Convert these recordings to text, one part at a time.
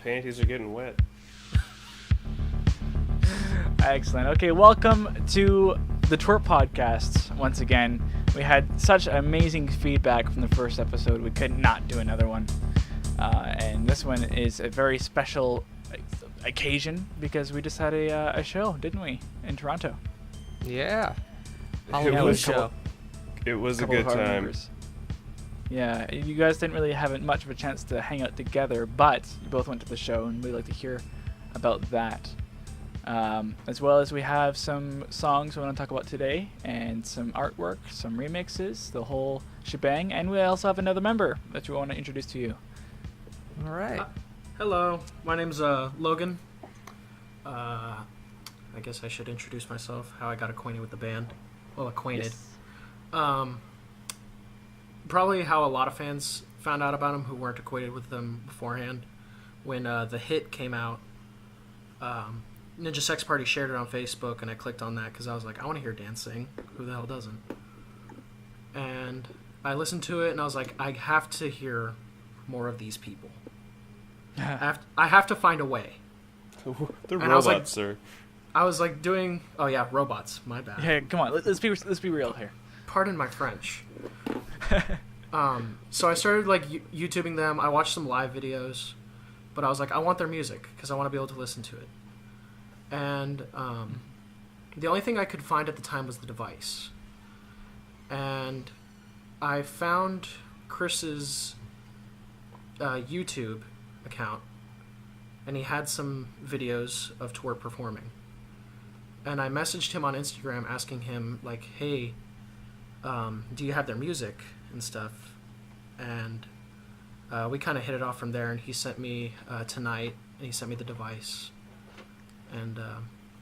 panties are getting wet. Excellent. Okay, welcome to the Twrp podcast. Once again, we had such amazing feedback from the first episode. We could not do another one. And this one is a very special occasion because we just had a show, didn't we, in Toronto? Yeah. It was show. It was a good time. Members. Yeah, you guys didn't really have much of a chance to hang out together, but you both went to the show, and we'd like to hear about that. As well as we have some songs we want to talk about today, and some artwork, some remixes, the whole shebang, and we also have another member that we want to introduce to you. All right. Hello, my name's Logan. I guess I should introduce myself, how I got acquainted with the band. Well, acquainted. Yes. Probably how a lot of fans found out about them who weren't acquainted with them beforehand. When the hit came out, Ninja Sex Party shared it on Facebook, and I clicked on that because I was like, I want to hear Dan sing. Who the hell doesn't? And I listened to it, and I was like, I have to hear more of these people. I have to find a way. They're And robots, sir. I was like doing... Oh, yeah, robots. My bad. Hey, come on, let's be real here. Pardon my French. So I started like YouTubing them. I watched some live videos, but I was like, I want their music because I want to be able to listen to it. And the only thing I could find at the time was the device. And I found Chris's YouTube account, and he had some videos of Twrp performing. And I messaged him on Instagram asking him, like, hey, do you have their music and stuff? And we kind of hit it off from there, and he sent me Tonight, and he sent me the device. And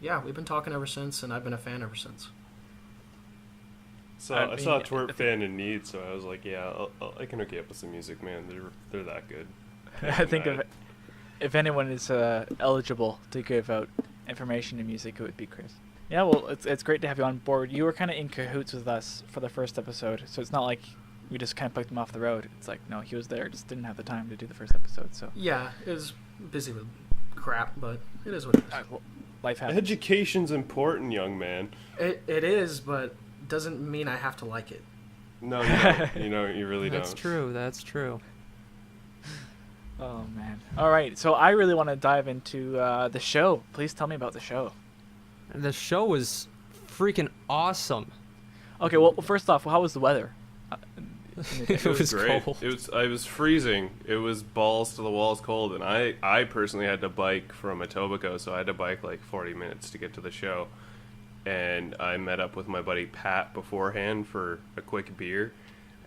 yeah, we've been talking ever since, and I've been a fan ever since. So I saw a Twrp fan in need, so I was like, yeah, I can hook you up with some music, man. They're that good. I think if anyone is eligible to give out information and music, it would be Chris. Yeah, well, it's great to have you on board. You were kind of in cahoots with us for the first episode, so it's not like we just kind of picked him off the road. It's like, no, he was there, just didn't have the time to do the first episode. So yeah, it was busy with crap, but it is what it is. Well, life happens. Education's important, young man. It is, but doesn't mean I have to like it. No, you don't. You really don't. That's true. Oh, man. All right, so I really want to dive into the show. Please tell me about the show. The show was freaking awesome. Okay, well, first off, how was the weather? It was great. cold. I was freezing. It was balls to the walls cold, and I personally had to bike from Etobicoke, so I had to bike like 40 minutes to get to the show. And I met up with my buddy Pat beforehand for a quick beer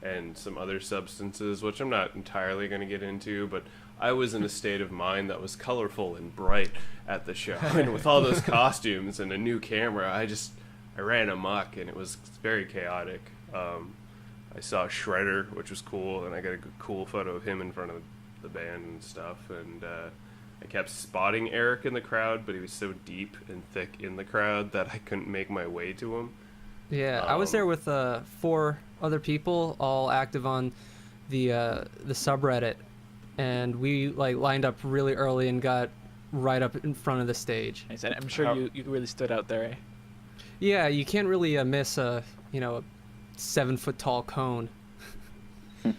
and some other substances, which I'm not entirely going to get into, but I was in a state of mind that was colorful and bright at the show. And with all those costumes and a new camera, I ran amok, and it was very chaotic. I saw Shredder, which was cool, and I got a cool photo of him in front of the band and stuff. And I kept spotting Eric in the crowd, but he was so deep and thick in the crowd that I couldn't make my way to him. Yeah, I was there with 4 other people, all active on the subreddit, and we like lined up really early and got right up in front of the stage. I said, I'm sure you really stood out there, eh? Yeah, you can't really miss a 7-foot tall cone.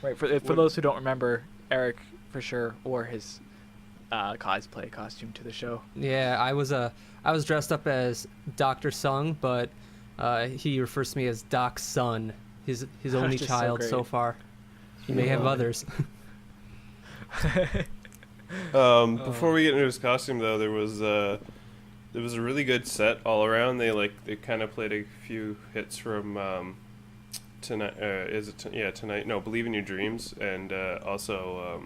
Right. For those who don't remember, Eric for sure wore his cosplay costume to the show. Yeah, I was dressed up as Dr. Sung, but he refers to me as Doc's son, his only child so far. He may have others. Before we get into his costume, though, there was a really good set all around. They kind of played a few hits from Tonight. Tonight? No, Believe in Your Dreams, and also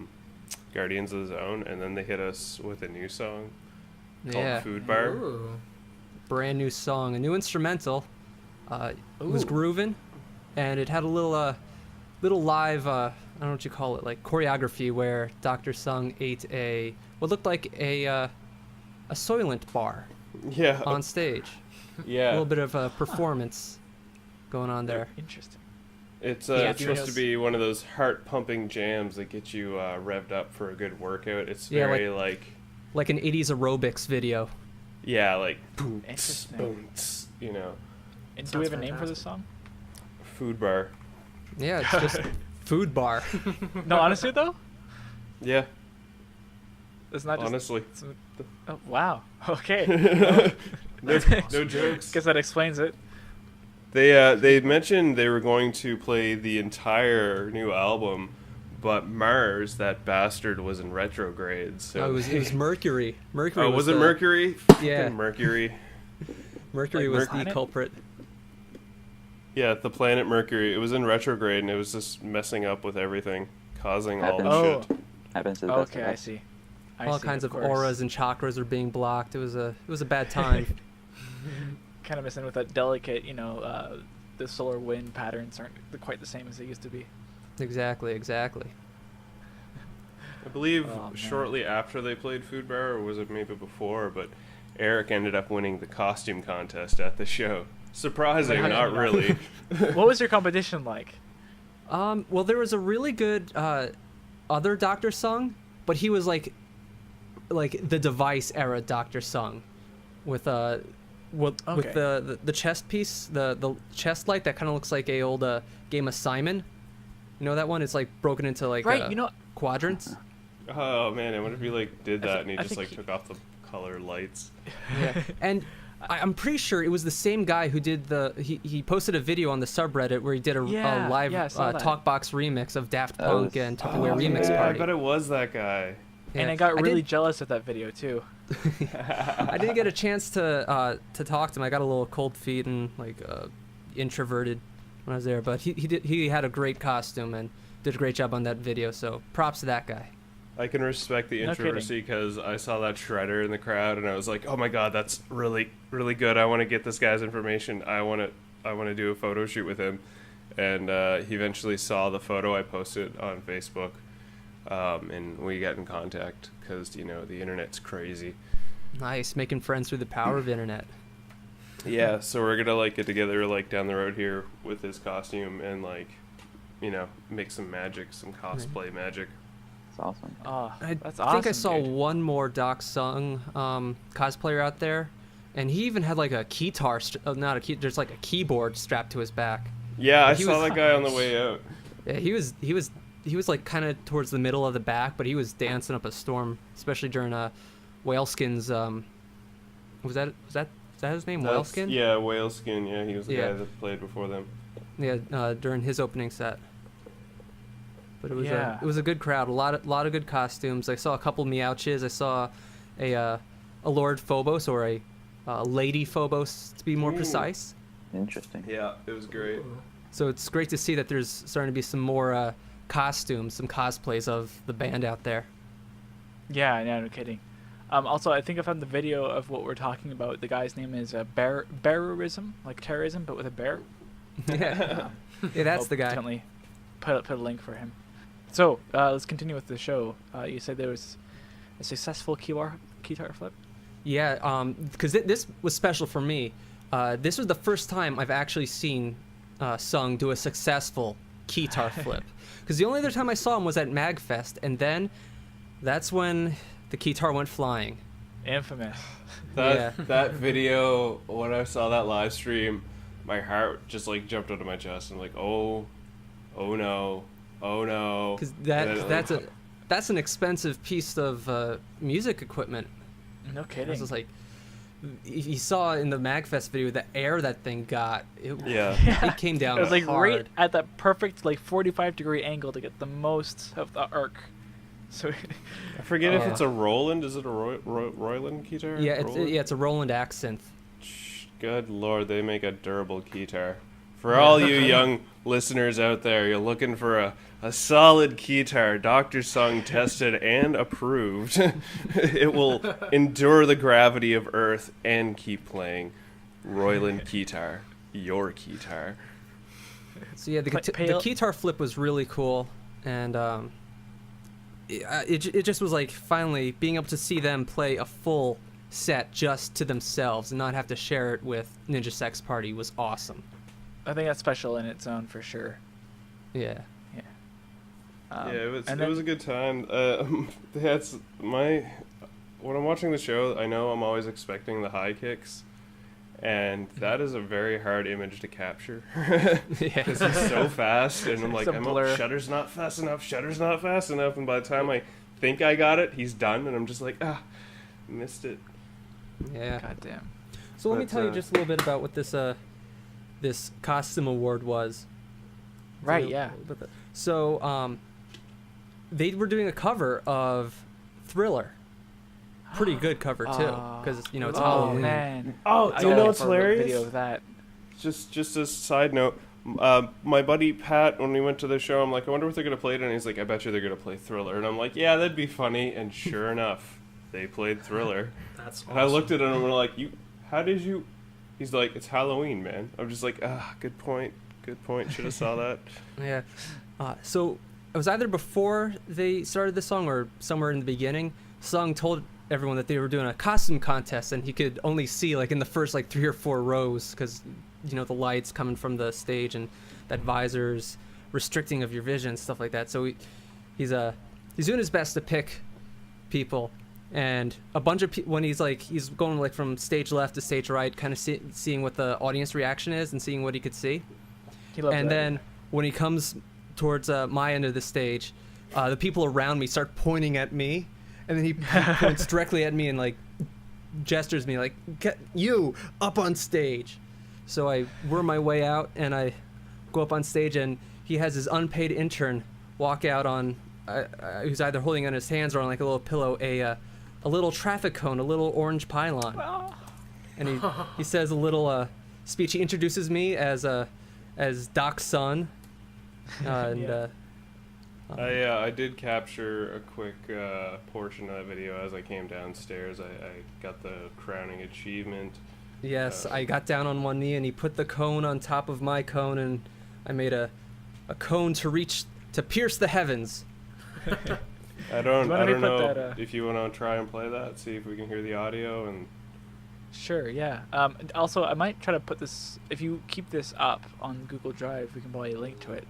Guardians of the Zone, and then they hit us with a new song called Food Bar. Ooh. Brand new song, a new instrumental. It was grooving, and it had a little live, I don't know what you call it, like choreography where Dr. Sung ate what looked like a Soylent bar on stage. Yeah. A little bit of a performance going on there. Interesting. It's supposed to be one of those heart-pumping jams that get you revved up for a good workout. It's very like an 80s aerobics video. Yeah, like boom, Interesting. boom, you know, And do we Sounds have a name for this fantastic. song? food bar. Yeah, it's just food bar. No, honestly though, Yeah, it's not just. honestly, Oh, wow. Okay. no jokes. Guess that explains it. They mentioned they were going to play the entire new album, but Mars, that bastard, was in retrograde. So Oh, it was Mercury. Mercury. Oh, was it the- Mercury? Yeah. Fucking Mercury. Mercury Like was the Planet? culprit. Yeah, the planet Mercury. It was in retrograde, and it was just messing up with everything, causing all the Oh. shit. Happens to the best Okay, of I us. see. All kinds of course. auras and chakras are being blocked. It was a bad time. Kind of messing with that delicate, the solar wind patterns aren't quite the same as they used to be. Exactly. I believe Oh, man. shortly after they played Food Bar, or was it maybe before, but Eric ended up winning the costume contest at the show. Surprising, Wait, how not did really. What was your competition like? Well, there was a really good other Doctor Sung, but he was like the Device era Doctor Sung, with Okay. the chest piece, the chest light that kind of looks like a old game of Simon. You know that one? It's like broken into like Right, quadrants. Oh man, I wonder if he like did I that thi- and he I just think like he- took off the color lights. Yeah, and I'm pretty sure it was the same guy who did he posted a video on the subreddit where he did a Yeah, live yeah, I saw that. Talkbox remix of Daft Oh, Punk and Tupperware yeah, Remix I Party. bet it was that guy. And Yeah. I got really did- jealous of that video too. I didn't get a chance to talk to him. I got a little cold feet and like introverted when I was there. But he had a great costume and did a great job on that video. So props to that guy. I can respect the No introversy because I saw that shredder in the crowd and I was like, oh my god, that's really really good. I want to get this guy's information. I want to do a photo shoot with him. And he eventually saw the photo I posted on Facebook, and we got in contact because the internet's crazy. Nice, making friends through the power of internet. Yeah, so we're gonna like get together like down the road here with his costume and like, make some magic, some cosplay magic. It's awesome. Oh, I that's think awesome. I saw dude. one more Doc Sung cosplayer out there, and he even had like a keytar, not a key, there's like a keyboard strapped to his back. Yeah, I He saw was- that guy on the way out. Yeah, he was like kind of towards the middle of the back, but he was dancing up a storm, especially during Whaleskin's. Was that his name? Whaleskin? Yeah, Whaleskin. Yeah, he was the Yeah. guy that played before them. Yeah, during his opening set. But it was Yeah. it was a good crowd, a lot of good costumes. I saw a couple Meowches. I saw a Lord Phobos or a Lady Phobos to be more Ooh. precise. Interesting. Yeah, it was great. So it's great to see that there's starting to be some more costumes, some cosplays of the band out there. Yeah, no kidding. Also, I think I found the video of what we're talking about. The guy's name is Bearerism, like terrorism, but with a bear. Yeah, yeah, that's I'll the guy. Definitely put a link for him. So let's continue with the show. You said there was a successful keytar flip. Yeah, because this was special for me. This was the first time I've actually seen Sung do a successful keytar flip. Because the only other time I saw him was at MagFest, and that's when the keytar went flying. Infamous. That video, when I saw that live stream, my heart just like jumped out of my chest. I'm like, oh no. Because that's an expensive piece of music equipment. No I kidding. was just like, you saw in the MagFest video the air that thing got. Yeah. It came down It was like hard. right at that perfect 45-degree angle to get the most of the arc. So I forget if Oh. it's a Roland. Is it a Roland keytar? Yeah, Roland? it's a Roland accent. Good lord, they make a durable keytar. For all you young listeners out there, you're looking for a solid keytar, Dr. Sung tested and approved. It will endure the gravity of Earth and keep playing. Roland keytar, your keytar. So yeah, the Pale- keytar flip was really cool, and it just was like finally being able to see them play a full set just to themselves and not have to share it with Ninja Sex Party was awesome. I think that's special in its own for sure. Yeah. Yeah, it was and it then- was a good time. That's when I'm watching the show, I know I'm always expecting the high kicks, and that is a very hard image to capture because he's so fast, and I'm like, shutter's not fast enough, and by the time I think I got it, he's done, and I'm just like, missed it. Yeah. God damn. So let me tell you just a little bit about what this costume award was. Right. Yeah. So they were doing a cover of Thriller. Pretty good cover too, because it's Halloween. Man. Oh, I you know got what's a hilarious? video of that. Just a side note, my buddy Pat, when we went to the show, I'm like, I wonder what they're gonna play today. And he's like, I bet you they're gonna play Thriller. And I'm like, yeah, that'd be funny. And sure enough, they played Thriller. That's awesome. And I looked at him and we're like, how did you? He's like, it's Halloween, man. I'm just like, good point. Should have saw that. Yeah. So it was either before they started the song or somewhere in the beginning. Sung told everyone that they were doing a costume contest, and he could only see like in the first like 3 or 4 rows because the lights coming from the stage and that visor's restricting of your vision, stuff like that. So he's doing his best to pick people, and a bunch of when he's going like from stage left to stage right, kind of seeing what the audience reaction is and seeing what he could see. And then when he comes towards my end of the stage, the people around me start pointing at me, and then he points directly at me and like gestures me like, get you up on stage. So I worm my way out and I go up on stage, and he has his unpaid intern walk out on who's either holding on his hands or on like a little pillow a little traffic cone, a little orange pylon. And he says a little speech. He introduces me as Doc's son. I did capture a quick portion of that video as I came downstairs. I got the crowning achievement. Yes, I got down on one knee and he put the cone on top of my cone, and I made a cone to pierce the heavens. I don't know that, if you want to try and play that, see if we can hear the audio. And Sure, yeah. Also, I might try to put this, if you keep this up on Google Drive, we can probably link to it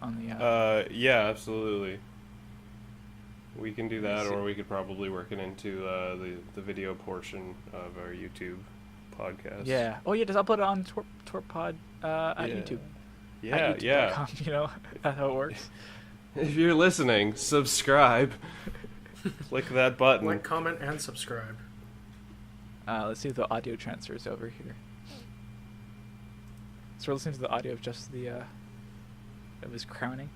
on the... yeah, absolutely. We can do that, or we could probably work it into the video portion of our YouTube podcast. Yeah. Oh, yeah, just upload it on Twrp Pod at YouTube. Yeah, at YouTube.com, that's how it works. If you're listening, subscribe. Click that button. Like, comment, and subscribe. Let's see if the audio transfers over here. So we're listening to the audio of just the of his crowning.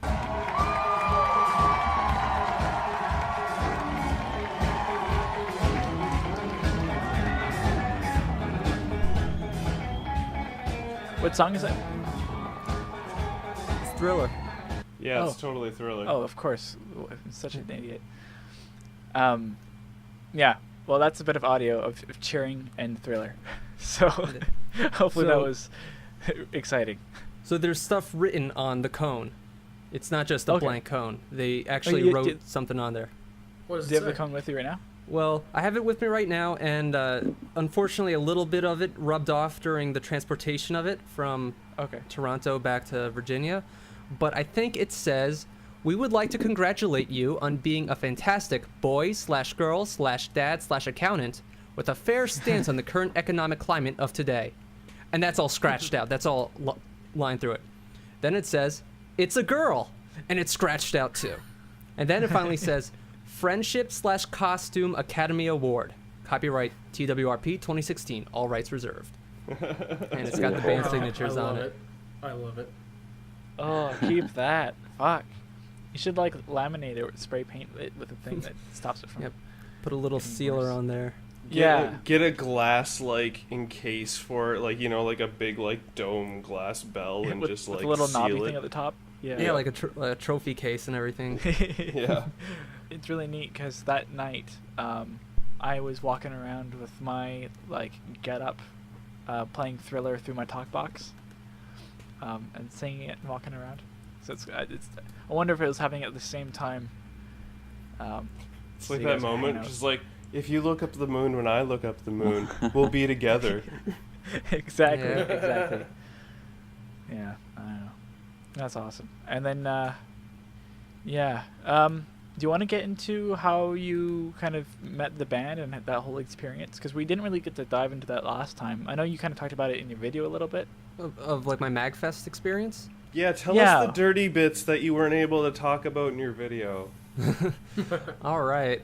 What song is it? It's Thriller. Yeah, it's totally Thriller. Oh, of course. I'm such an idiot. Yeah. Well, that's a bit of audio of cheering and Thriller. So hopefully that was exciting. So there's stuff written on the cone. It's not just a blank cone. They actually wrote something on there. What does Do it you have say? the cone with you right now? Well, I have it with me right now, and unfortunately a little bit of it rubbed off during the transportation of it from Toronto back to Virginia. But I think it says, "We would like to congratulate you on being a fantastic boy/girl/dad/accountant with a fair stance on the current economic climate of today." And that's all scratched out. That's all line through it. Then it says, "It's a girl," and it's scratched out too. And then it finally says, "Friendship/Costume Academy Award. Copyright TWRP 2016. All rights reserved." And it's got the band signatures on it. I love it. Oh, keep that. Fuck. You should laminate it or spray paint it with a thing that stops it from. Yep. Put a little sealer on there. Get a glass encase for it, like a big dome glass bell, and with, just with a little seal knobby it. thing at the top. Yeah, like a trophy case and everything. Yeah. It's really neat because that night I was walking around with my get up, playing Thriller through my talk box, and singing it and walking around. So it's I wonder if it was happening at the same time. It's like that moment, just if you look up the moon when I look up the moon, we'll be together. Exactly. Yeah. Exactly. Yeah, I don't know. That's awesome. And then, Do you want to get into how you kind of met the band and had that whole experience? Because we didn't really get to dive into that last time. I know you kind of talked about it in your video a little bit. Of like my MagFest experience. Yeah, tell Yeah. us the dirty bits that you weren't able to talk about in your video. All right.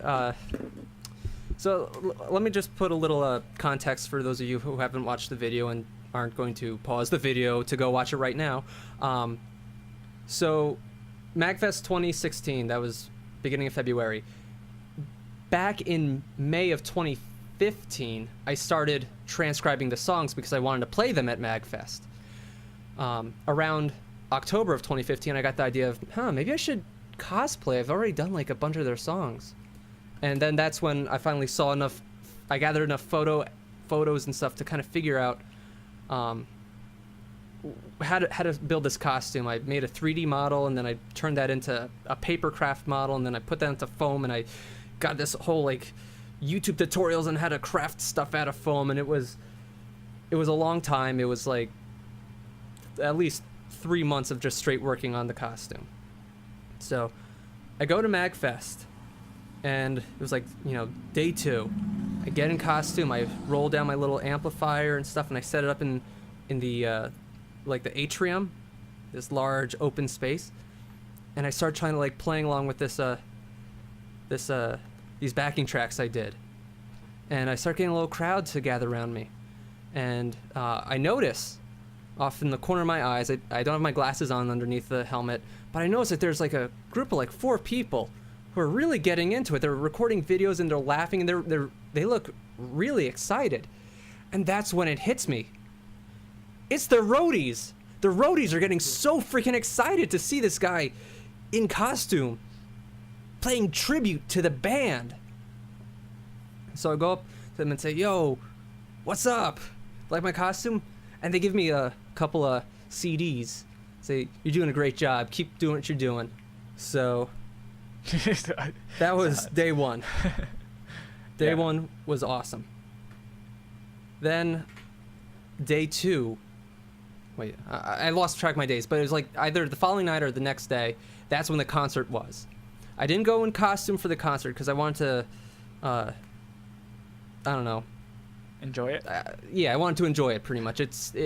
So let me just put a little context for those of you who haven't watched the video and aren't going to pause the video to go watch it right now. So MagFest 2016, that was beginning of February. Back in May of 2015, I started transcribing the songs because I wanted to play them at MagFest. Around October of 2015, I got the idea of, maybe I should cosplay. I've already done like a bunch of their songs. And then that's when I finally saw enough, I gathered enough photos and stuff to kind of figure out how to build this costume. I made a 3D model, and then I turned that into a papercraft model, and then I put that into foam, and I got this whole like YouTube tutorials on how to craft stuff out of foam, and it was a long time. It was like at least 3 months of just straight working on the costume. So I go to MagFest, and it was like, day 2. I get in costume, I roll down my little amplifier and stuff, and I set it up in the like the atrium, this large open space, and I start trying to like playing along with these backing tracks I did, and I start getting a little crowd to gather around me, and I notice off in the corner of my eyes, I don't have my glasses on underneath the helmet, but I notice that there's like a group of like 4 people who are really getting into it. They're recording videos and they're laughing, and they look really excited, and that's when it hits me. It's the roadies. The roadies are getting so freaking excited to see this guy in costume playing tribute to the band. So I go up to them and say, "Yo, what's up? Like my costume?" And they give me a couple of CDs. Say, "You're doing a great job. Keep doing what you're doing." So that was day 1. Day 1 was awesome. Then day 2. Wait, I lost track of my days, but it was like either the following night or the next day. That's when the concert was. I didn't go in costume for the concert because I wanted to, I don't know. Enjoy it? Yeah, I wanted to enjoy it pretty much.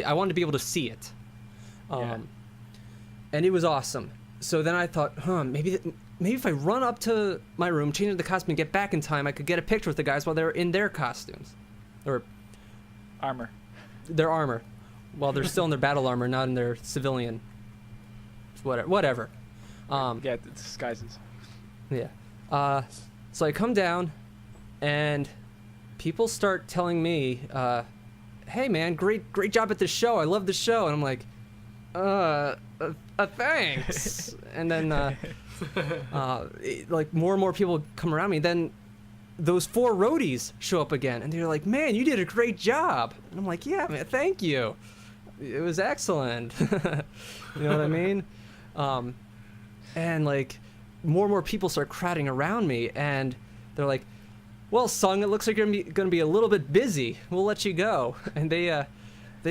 I wanted to be able to see it. And it was awesome. So then I thought, maybe if I run up to my room, change into the costume, and get back in time, I could get a picture with the guys while they're in their costumes. Or Armor. their armor. While they're still in their battle armor, not in their civilian. Whatever. The disguises. Yeah. So I come down, and people start telling me, "Hey man, great job at the show. I love the show." And I'm like, thanks. And then like more and more people come around me. Then those 4 roadies show up again, and they're like, "Man, you did a great job." And I'm like, "Yeah, man, thank you. It was excellent." You know what I mean? And like more and more people start crowding around me, and they're like, "Well, Sung, it looks like you're gonna be a little bit busy. We'll let you go." And they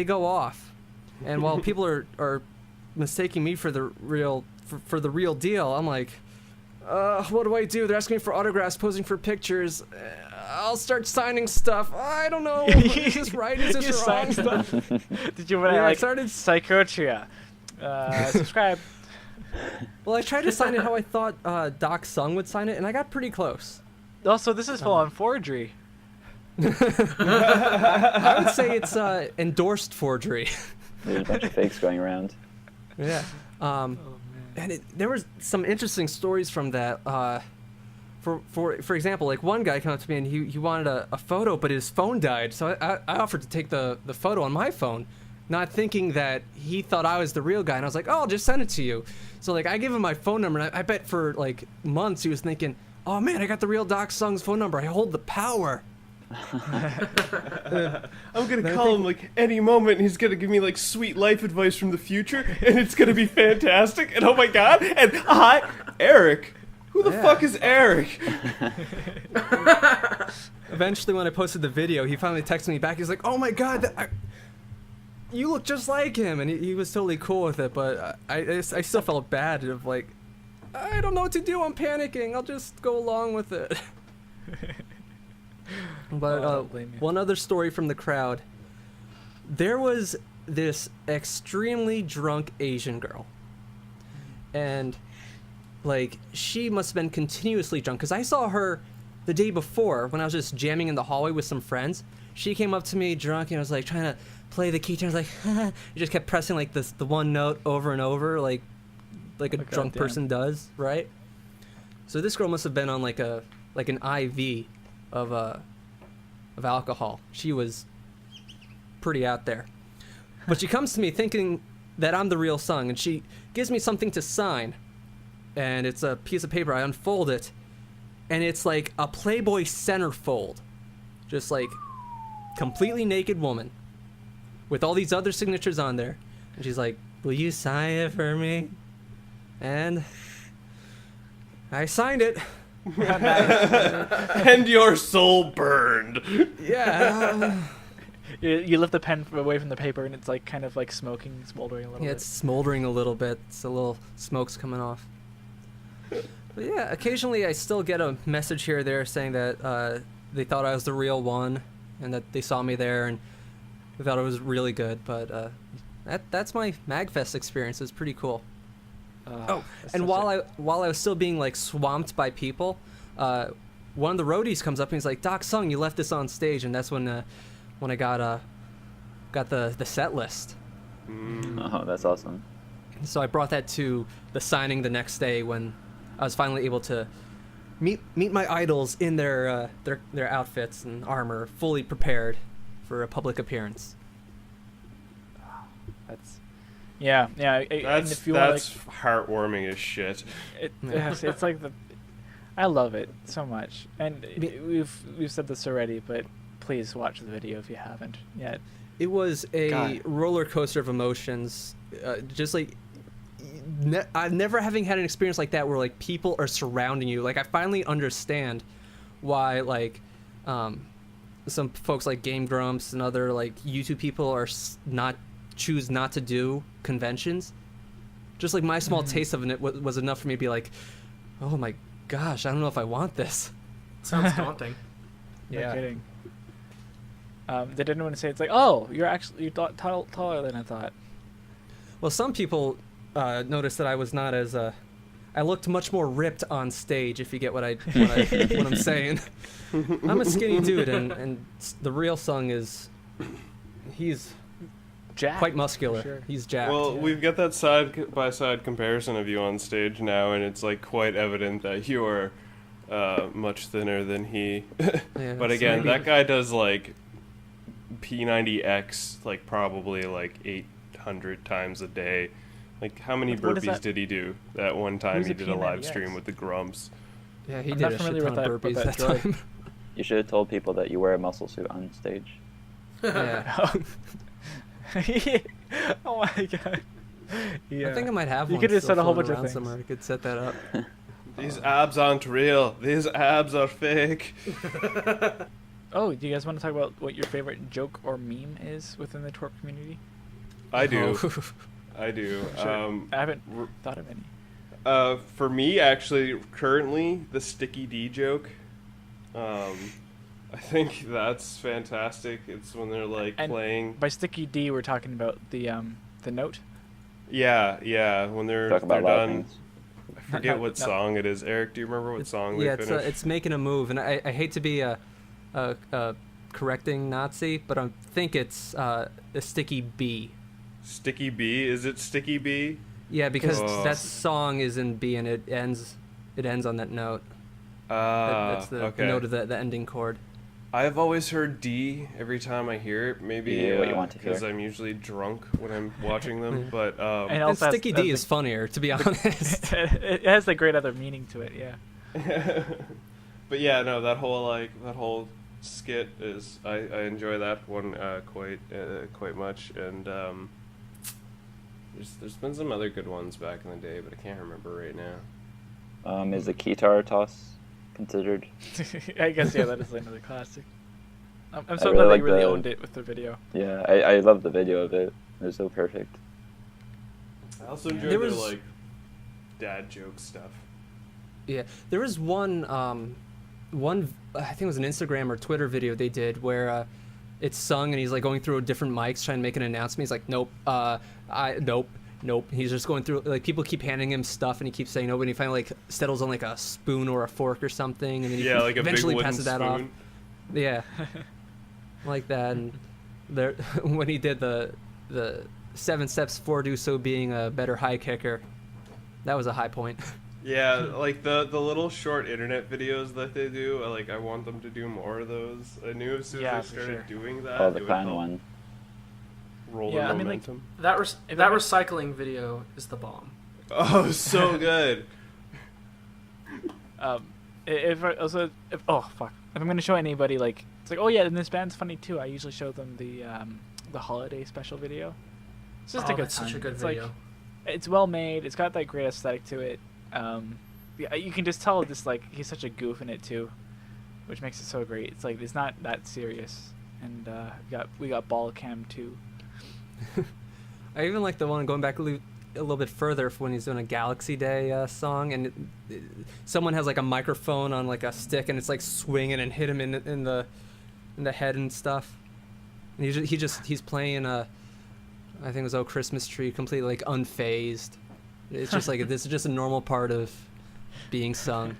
go off. And while people are mistaking me for the real deal, I'm like, what do I do? They're asking me for autographs, posing for pictures. I'll start signing stuff. I don't know. Is this right? Is this wrong? Stuff? Did you want to I started Psychotria? Subscribe. Well, I tried to sign it how I thought Doc Sung would sign it, and I got pretty close. Also, this is full on forgery. I would say it's endorsed forgery. There's a bunch of fakes going around. Yeah. And there was some interesting stories from that. For example, like one guy came up to me and he wanted a photo, but his phone died. So I offered to take the photo on my phone, not thinking that he thought I was the real guy. And I was like, "Oh, I'll just send it to you." So like I gave him my phone number, and I bet for like months he was thinking, "Oh man, I got the real Doc Sung's phone number. I hold the power." I'm gonna call him like any moment, and he's gonna give me like sweet life advice from the future, and it's gonna be fantastic. And oh my god! And hi, Eric. Who the fuck is Eric? Eventually, when I posted the video, he finally texted me back. He's like, "Oh my god, you look just like him," and he was totally cool with it. But I still felt bad of like, I don't know what to do. I'm panicking. I'll just go along with it. But Oh, I don't blame you. one other story from the crowd. There was this extremely drunk Asian girl. And, like, she must have been continuously drunk. Because I saw her the day before when I was just jamming in the hallway with some friends. She came up to me drunk and was, like, trying to play the keychain. I was like, you just kept pressing, like, the one note over and over, like a drunk goddamn. person does, right? So this girl must have been on, like, an IV of alcohol. She was pretty out there. But she comes to me thinking that I'm the real Sung, and she gives me something to sign. And it's a piece of paper. I unfold it, and it's like a Playboy centerfold. Just like completely naked woman with all these other signatures on there. And she's like, will you sign it for me? And I signed it. And your soul burned. Yeah. You lift the pen away from the paper, and it's like kind of like smoking, smoldering a little Yeah, bit. it's smoldering a little bit. It's a little smoke's coming off. But yeah, occasionally I still get a message here or there saying that they thought I was the real one, and that they saw me there and they thought it was really good. But that's my MagFest experience. It's pretty cool. And while I was still being like swamped by people, one of the roadies comes up and he's like, "Doc Sung, you left this on stage," and that's when I got the set list. Oh, that's awesome. So I brought that to the signing the next day when I was finally able to meet my idols in their outfits and armor, fully prepared for a public appearance. That's yeah. And if you want, That's heartwarming as shit. it's like I love it so much, and we've said this already, but please watch the video if you haven't yet. It was a God. roller coaster of emotions, just like I've never having had an experience like that where like people are surrounding you. Like I finally understand why like some folks like Game Grumps and other like YouTube people are choose not to do conventions. Just like my small taste of it was enough for me to be like, oh my gosh, I don't know if I want this. Sounds daunting. No kidding. Did anyone say it's like, oh, you're taller than I thought? Well, some people noticed that I was not as I looked much more ripped on stage. If you get what I'm saying. I'm a skinny dude, and the real Sung he's Jack. quite muscular. Sure. He's jacked. Well, we've got that side by side comparison of you on stage now, and it's like quite evident that you are much thinner than he. Yeah, But so again, maybe- that guy does like P90X like probably like 800 times a day. Like how many What is burpees that? did he do that one time Who's he a did a live P90X? stream with the Grumps? Yeah, he I'm did not a shit familiar ton with of that- burpees with that that droid. time. You should have told people that you wear a muscle suit on stage. Yeah. Oh my god. Yeah. I think I might have You one could have still said a whole floating bunch of around things. somewhere. I could set that up. These abs aren't real. These abs are fake. Oh, do you guys want to talk about what your favorite joke or meme is within the Twrp community? I do. Oh. I do. Sure. I haven't r- thought of any. For me, actually, currently, the Sticky D joke. I think that's fantastic. It's when they're like And playing. By Sticky D, we're talking about the note. Yeah. When they're Talk about they're loud done. things. I forget what No. song it is. Eric, do you remember what song they Yeah, finished? it's making a move, and I hate to be a correcting Nazi, but I think it's a sticky B. Sticky B? Is it Sticky B? Yeah, because Oh. that song is in B and it ends on that note. That's the okay. note of the ending chord. I've always heard D every time I hear it. Maybe Yeah, what you want to because hear. I'm usually drunk when I'm watching them. Yeah. But And And also has- Sticky has D the- is funnier, to be honest. it has a great other meaning to it. Yeah. but yeah, no, that whole skit is I enjoy that one quite much, and there's been some other good ones back in the day, but I can't remember right now. Is the guitar toss considered? I guess that is another classic. I'm so really glad that like you really the- owned it with the video. Yeah, I love the video of it. It was so perfect. I also Yeah. enjoy There their was- like dad joke stuff. Yeah, there was one I think it was an Instagram or Twitter video they did where it's sung and he's like going through different mics trying to make an announcement. He's like, nope, nope. He's just going through, like, people keep handing him stuff and he keeps saying nope, and he finally like settles on like a spoon or a fork or something, and then he like eventually a big passes that spoon. off. Yeah, like that. And there, when he did the 7 steps for do so being a better high kicker, that was a high point. Yeah, like the little short internet videos that they do, I want them to do more of those. I knew as soon as they started doing that, Oh, the it would clown help one. roll Yeah, the I mean, like, momentum. That recycling video is the bomb. Oh, so good. If I'm gonna show anybody, like, it's like, oh yeah, and this band's funny too. I usually show them the holiday special video. It's just a good that's time. such a good It's video. like, it's well made. It's got that great aesthetic to it. Yeah, you can just tell this, like, he's such a goof in it too, which makes it so great. It's like it's not that serious, and we got ball cam too. I even like the one going back a little bit further for when he's doing a Galaxy Day song, and someone has like a microphone on like a stick, and it's like swinging and hit him in the head and stuff. And he's playing I think it was "Oh Christmas Tree" completely like unfazed. It's just like this is just a normal part of being sung.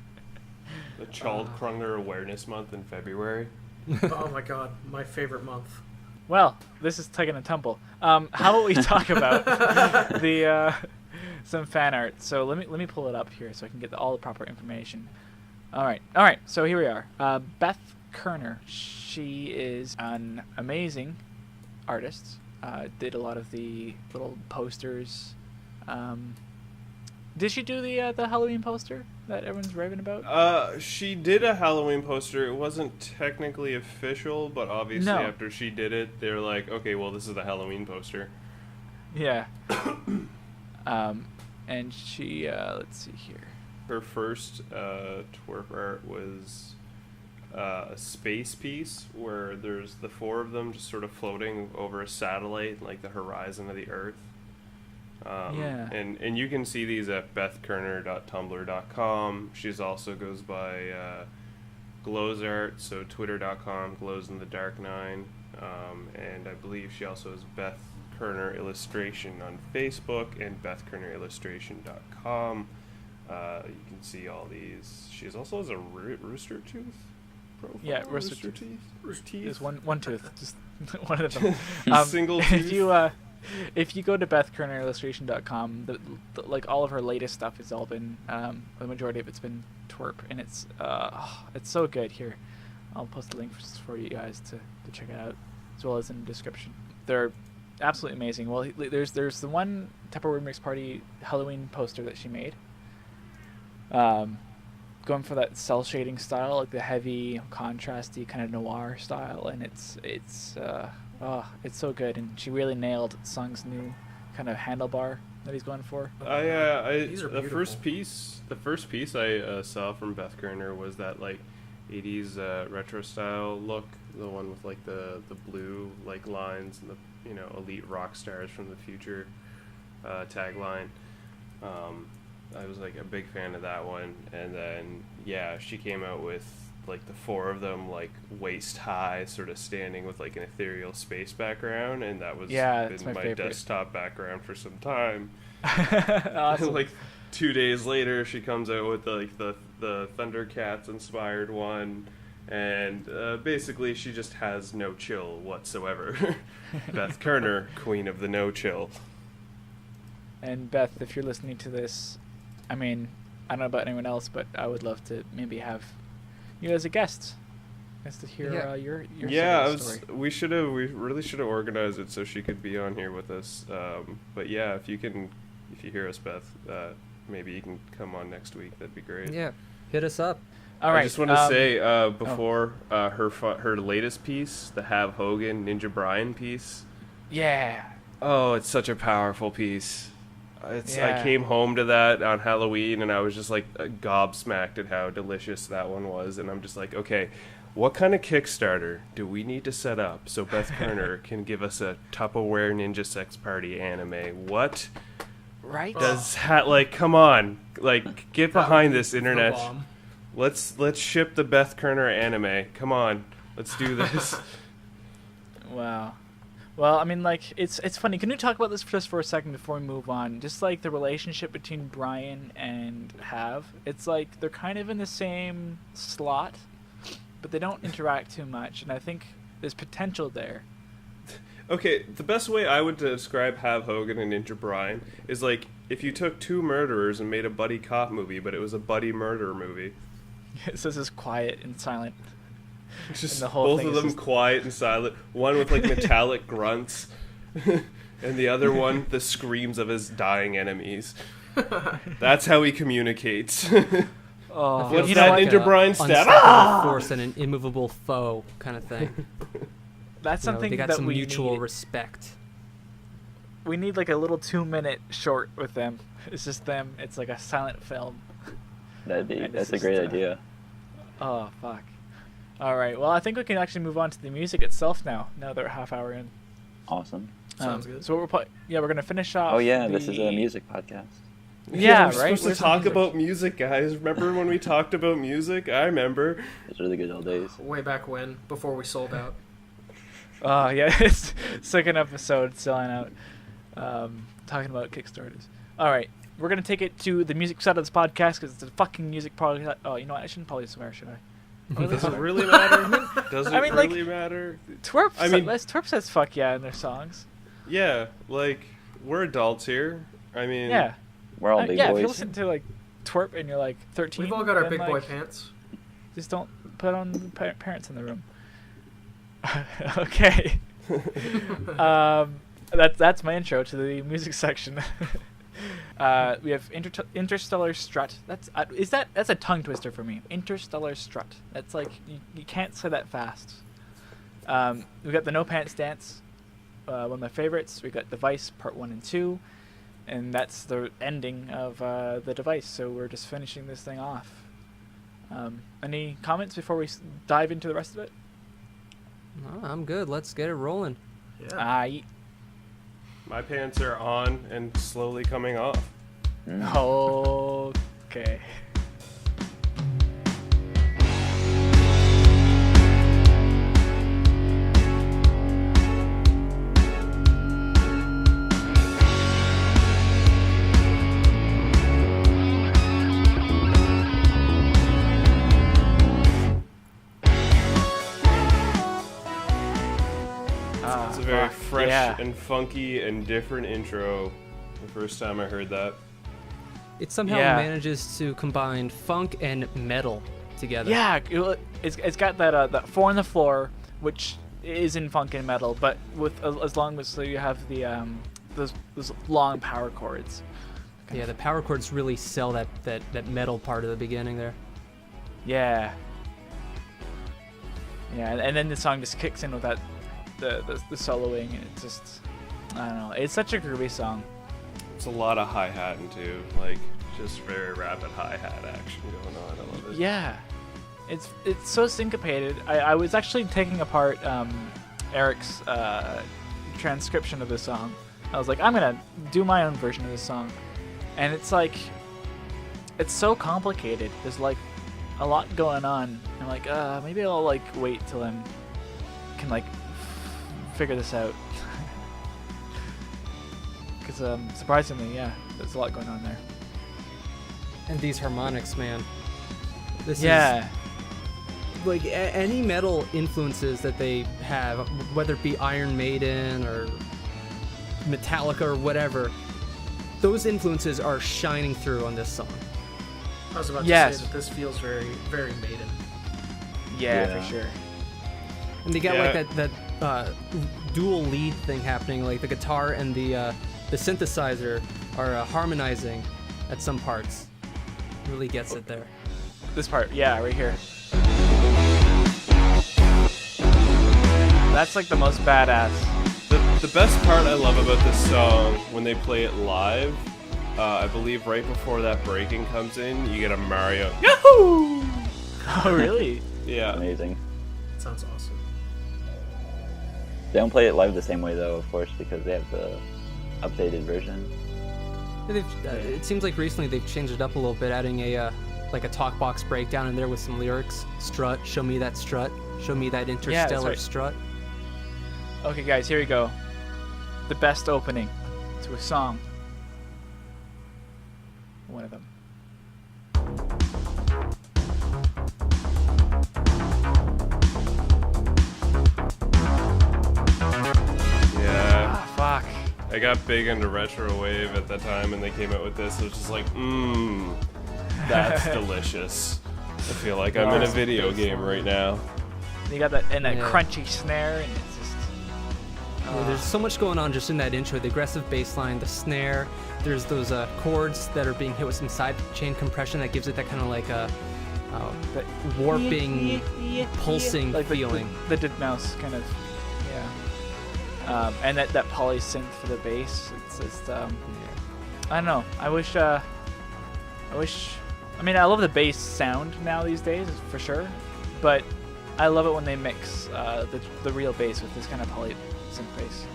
The Child Krunger Awareness Month in February. Oh my god, my favorite month. Well, this is taking a tumble. How about we talk about the some fan art? So let me pull it up here so I can get all the proper information. All right. So here we are. Beth Kerner. She is an amazing artist. Did a lot of the little posters. Did she do the Halloween poster that everyone's raving about? She did a Halloween poster. It wasn't technically official, but obviously after she did it, they're like, okay, well, this is the Halloween poster. Yeah. And she, let's see here. Her first Twrp art was a space piece where there's the 4 of them just sort of floating over a satellite, like the horizon of the Earth. Yeah. And you can see these at bethkerner.tumblr.com. She's also goes by Glows Art, so twitter.com, Glows in the Dark 9. And I believe she also has Beth Kerner Illustration on Facebook and bethkernerillustration.com. You can see all these. She also has a rooster tooth profile. Yeah, rooster teeth. There's one tooth, just one of them. Single tooth. If you go to bethkernerillustration.com, like all of her latest stuff has all been the majority of it's been Twrp, and it's so good. Here, I'll post the link for you guys to check it out, as well as in the description. They're absolutely amazing. Well, there's the one Tupperware Mix Party Halloween poster that she made. Going for that cell shading style, like the heavy, contrasty kind of noir style, and it's so good. And she really nailed Sung's new kind of handlebar that he's going for. These are the beautiful. first piece I saw from Beth Kerner was that like 80s retro style look, the one with like the blue like lines and the elite rock stars from the future tagline. I was like a big fan of that one, and then she came out with like the 4 of them like waist high, sort of standing with like an ethereal space background, and that was that's been my my favorite. desktop background for some time. Awesome. Like 2 days later, she comes out with like the Thundercats inspired one, and basically she just has no chill whatsoever. Beth Kerner, queen of the no chill. And Beth, if you're listening to this, I mean, I don't know about anyone else, but I would love to maybe have you as a guest, just to hear your story. We really should have organized it so she could be on here with us. But yeah, if you hear us, Beth, maybe you can come on next week. That'd be great. Yeah, hit us up. All right. I just want to say before her latest piece, the Have Hogan Ninja Brian piece. Yeah. Oh, it's such a powerful piece. I Yeah. came home to that on Halloween, and I was just like gobsmacked at how delicious that one was. And I'm just like, okay, what kind of Kickstarter do we need to set up so Beth Kerner can give us a Tupperware Ninja Sex Party anime? What Right? like, come on, like, get behind this The internet. bomb. Let's ship the Beth Kerner anime. Come on, let's do this. Wow. Well, I mean, like, it's funny. Can you talk about this just for a second before we move on? Just like the relationship between Brian and Hav. It's like they're kind of in the same slot, but they don't interact too much, and I think there's potential there. Okay, the best way I would describe Hav Hogan and Ninja Brian is like if you took two murderers and made a buddy cop movie, but it was a buddy murder movie. So this is quiet and silent. It's just And the whole both thing of is them just- quiet and silent. One with like metallic grunts, and the other one the screams of his dying enemies. That's how he communicates. Oh, What's you that know what? Ninja Brian stab? Unstoppable force and an immovable foe kind of thing. That's You know, something they got that some we mutual need. respect. We need like a little 2-minute short with them. It's just them. It's like a silent film. And it's That's a just, great idea. Oh fuck. All right. Well, I think we can actually move on to the music itself now. Now that we're half hour in. Awesome. Sounds good. So we're we're gonna finish off. Oh yeah, this is the- a music podcast. Yeah, we're right. supposed Where's to the talk music? about music, guys. Remember when we talked about music? I remember. Those are the good old days. Way back when, before we sold out. Oh yeah, it's second episode selling out. Talking about Kickstarters. All right, we're gonna take it to the music side of this podcast because it's a fucking music podcast. Oh, you know what? I shouldn't probably swear, should I? Does it really matter? Does it I mean, like- really matter? Twrp. I mean- Twrp says "fuck yeah" in their songs. Yeah, like we're adults here. I mean, Yeah. We're all big yeah. If you boys. listen to like Twrp and you're like 13, We've all got our then, big boy like, pants. Just don't put on the parents in the room. Okay. That's my intro to the music section. We have Interstellar Strut. That's a tongue twister for me. Interstellar Strut. That's like you can't say that fast. We got the No Pants Dance, one of my favorites. We got Device Part 1 and 2, and that's the ending of the Device. So we're just finishing this thing off. Any comments before we dive into the rest of it? Oh, I'm good. Let's get it rolling. Yeah. my pants are on and slowly coming off. Okay. It's a very fresh yeah. and funky and different intro. The first time I heard that. It somehow Yeah. manages to combine funk and metal together. Yeah, it's got that 4 on the floor, which is in funk and metal, but with as long as so you have the those long power chords. Yeah, the power chords really sell that metal part of the beginning there. Yeah. Yeah, and then the song just kicks in with that the soloing, and it's just I don't know. It's such a groovy song. It's a lot of hi-hatting too, like just very rapid hi-hat action going on. I love it. Yeah, it's so syncopated. I was actually taking apart Eric's transcription of the song. I was like, I'm gonna do my own version of this song, and it's like, it's so complicated. There's like a lot going on. I'm like, maybe I'll like wait till I'm can like figure this out. Because surprisingly, yeah, there's a lot going on there. And these harmonics, man. This Yeah. is like any metal influences that they have, whether it be Iron Maiden or Metallica or whatever, those influences are shining through on this song. I was about Yes. to say that this feels very, very Maiden. Yeah, Yeah. for sure. And they got Yeah. like that dual lead thing happening, like the guitar and the synthesizer are harmonizing at some parts. Really gets it there. This part, yeah, right here. That's like the most badass. The best part I love about this song when they play it live, I believe right before that breaking comes in, you get a Mario. Yahoo! Oh, really? Yeah. Amazing. Sounds awesome. They don't play it live the same way though, of course, because they have the updated version. It seems like recently they've changed it up a little bit, adding a like a talk box breakdown in there with some lyrics. Strut, show me that strut, show me that interstellar right. strut. Okay, guys, here we go. The best opening to a song. One of them. Yeah. Ah, fuck. I got big into retro wave at the time, and they came out with this. It was just like, that's delicious. I feel like I'm in a video game right now. You got that and that Yeah. crunchy snare, and it's just. Yeah, there's so much going on just in that intro. The aggressive bass line, the snare. There's those chords that are being hit with some side chain compression that gives it that kind of like a that warping, pulsing like feeling. The dead-mouse kind of, yeah. And that poly synth for the bass. It's just, I don't know. I mean, I love the bass sound now these days, for sure. But I love it when they mix the real bass with this kind of poly synth bass.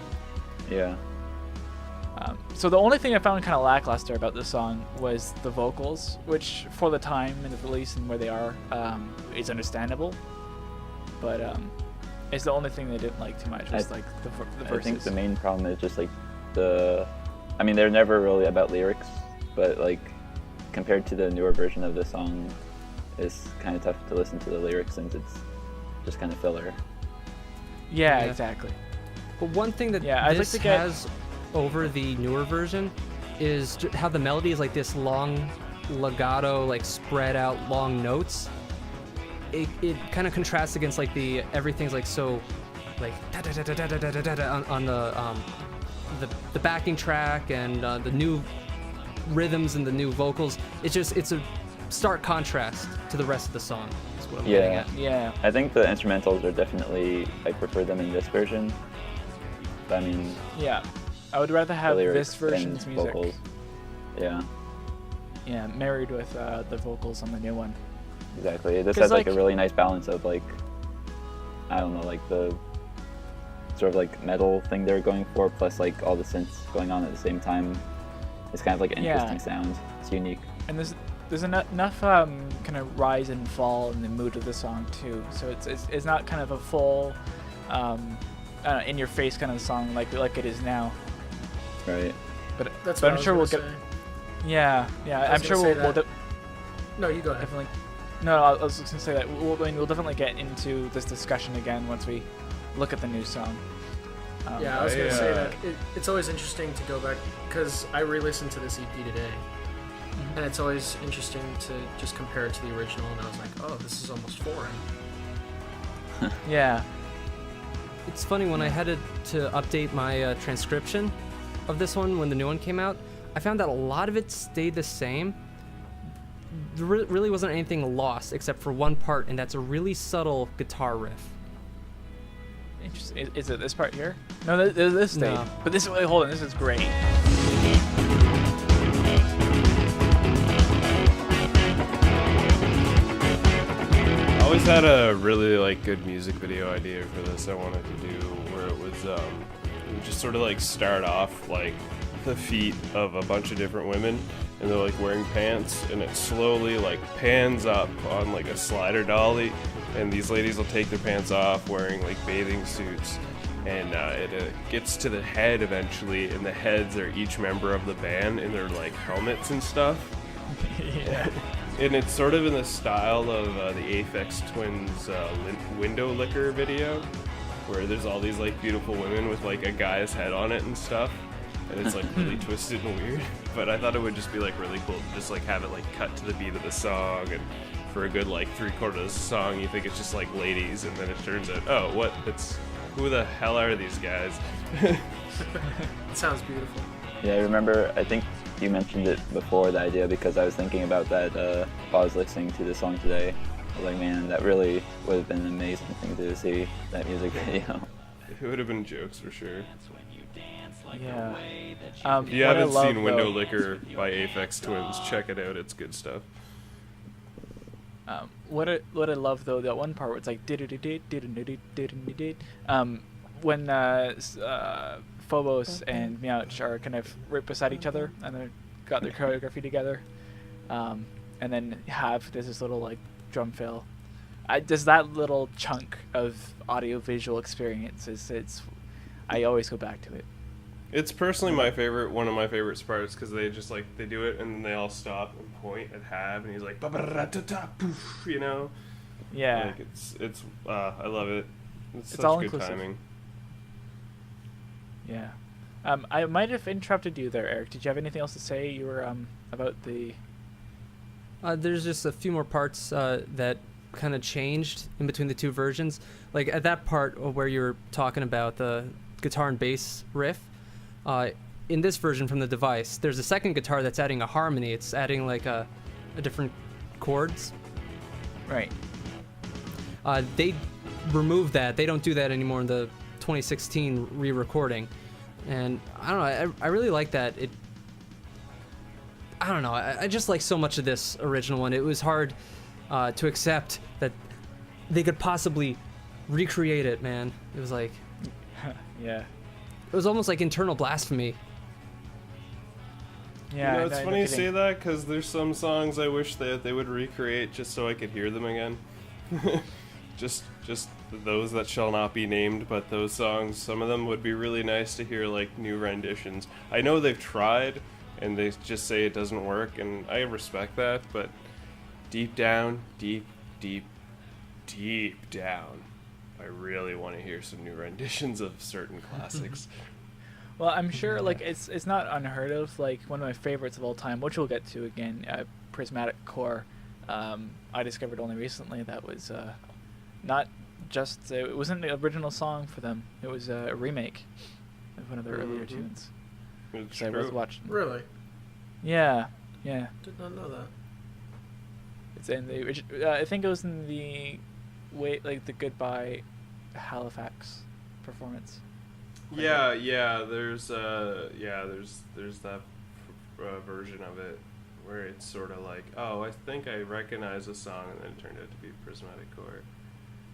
Yeah. So the only thing I found kind of lackluster about this song was the vocals, which for the time and the release and where they are, is understandable. But it's the only thing they didn't like too much was like the verses. I think the main problem is just like I mean, they're never really about lyrics, but like compared to the newer version of the song, it's kind of tough to listen to the lyrics since it's just kind of filler. Yeah, Yeah. exactly. But one thing that Yeah, I'd like this to get- has over the newer version is how the melody is like this long legato, like spread out long notes. It kind of contrasts against like everything's like so like da da da da da da da da on the backing track and the new rhythms and the new vocals. It's a stark contrast to the rest of the song. Is what I'm getting Yeah. at. Yeah. I think the instrumentals are definitely, I prefer them in this version. But I mean, Yeah. I would rather have the lyrics this version's and music. vocals. Yeah, Yeah, married with the vocals on the new one. exactly. This 'Cause, has like a like- really nice balance of like, I don't know, like the sort of like metal thing they're going for, plus like all the synths going on at the same time. It's kind of like an Yeah. interesting sound. It's unique. And there's enough kind of rise and fall in the mood of the song too. So it's not kind of a full in your face kind of song like it is now. Right. But That's but what I'm I was sure gonna we'll get. say. Yeah, I I'm was sure gonna say we'll that. No, you go ahead. definitely. No, I was just gonna say that we'll definitely get into this discussion again once we look at the new song. Yeah, I was gonna say uh, that it's always interesting to go back because I re-listened to this EP today, and it's always interesting to just compare it to the original. And I was like, oh, this is almost foreign. Yeah. It's funny, when I had to update my transcription of this one when the new one came out, I found that a lot of it stayed the same. There really wasn't anything lost except for one part, and that's a really subtle guitar riff. Interesting. Is it this part here? No, this stayed. No. But this. Wait, hold on. This is great. I always had a really like good music video idea for this I wanted to do, where it would just sort of like start off like the feet of a bunch of different women, and they're like wearing pants, and it slowly like pans up on like a slider dolly, and these ladies will take their pants off wearing like bathing suits, and it gets to the head eventually, and the heads are each member of the band in their like helmets and stuff. Yeah. And it's sort of in the style of the Aphex Twins window licker video, where there's all these like beautiful women with like a guy's head on it and stuff, and it's like really twisted and weird. But I thought it would just be like really cool to just like have it like cut to the beat of the song, and for a good like 3/4 of the song you think it's just like ladies, and then it turns out, oh, what? It's who the hell are these guys? It sounds beautiful. Yeah, I remember, I think you mentioned it before, the idea, because I was thinking about that while I was listening to the song today. I was like, man, that really would have been an amazing thing to see, that music video. It would have been jokes for sure. Yeah. If you what I haven't love, seen Window though- Licker by Aphex Twins, check it out. It's good stuff. What I love though, that one part where it's like when Phobos and Meowch are kind of right beside each other, and they're got their choreography together, and then there's this little like drum fill. Just that little chunk of audio-visual experience I always go back to it. It's personally one of my favorite parts, because they just like, they do it and then they all stop and point at Hab, and he's like, ba-ba-da-da-da, poof, you know? Yeah. Like, it's I love it. It's such all good inclusive. timing. Yeah. I might have interrupted you there, Eric. Did you have anything else to say? You were about the... There's just a few more parts that kind of changed in between the two versions. Like at that part where you're talking about the guitar and bass riff, in this version from the device, there's a second guitar that's adding a harmony. It's adding like a different chords. Right. They removed that. They don't do that anymore in the 2016 re-recording. And I don't know, I really like that. I don't know, I just like so much of this original one. It was hard to accept that they could possibly recreate it, man. It was like... Yeah. It was almost like internal blasphemy. Yeah. You know, it's funny you say that, because there's some songs I wish that they would recreate just so I could hear them again. just those that shall not be named, but those songs, some of them would be really nice to hear, like, new renditions. I know they've tried, and they just say it doesn't work, and I respect that, but deep down, deep down, I really want to hear some new renditions of certain classics. Well, I'm sure, like, it's not unheard of. Like, one of my favorites of all time, which we'll get to again, Prismatic Core, I discovered only recently. That was not just... it wasn't the original song for them. It was a remake of one of their earlier tunes. It's So I was watching. Really? Yeah. Did not know that. It's in the... I think it was in the... the Goodbye Halifax performance. Yeah, there's that version of it where it's sort of like, oh, I think I recognize a song, and then it turned out to be Prismatic Core.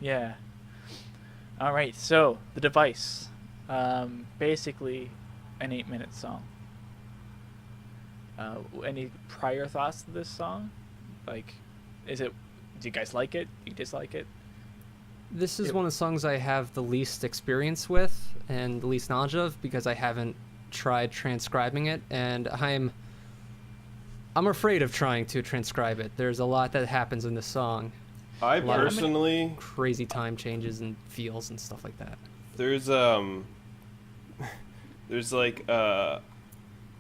Yeah. All right, so the device, basically an 8-minute song. Any prior thoughts to this song? Like, do you guys like it? Do you dislike it? This is one of the songs I have the least experience with and the least knowledge of, because I haven't tried transcribing it, and I'm afraid of trying to transcribe it. There's a lot that happens in this song. I personally... crazy time changes and feels and stuff like that. There's like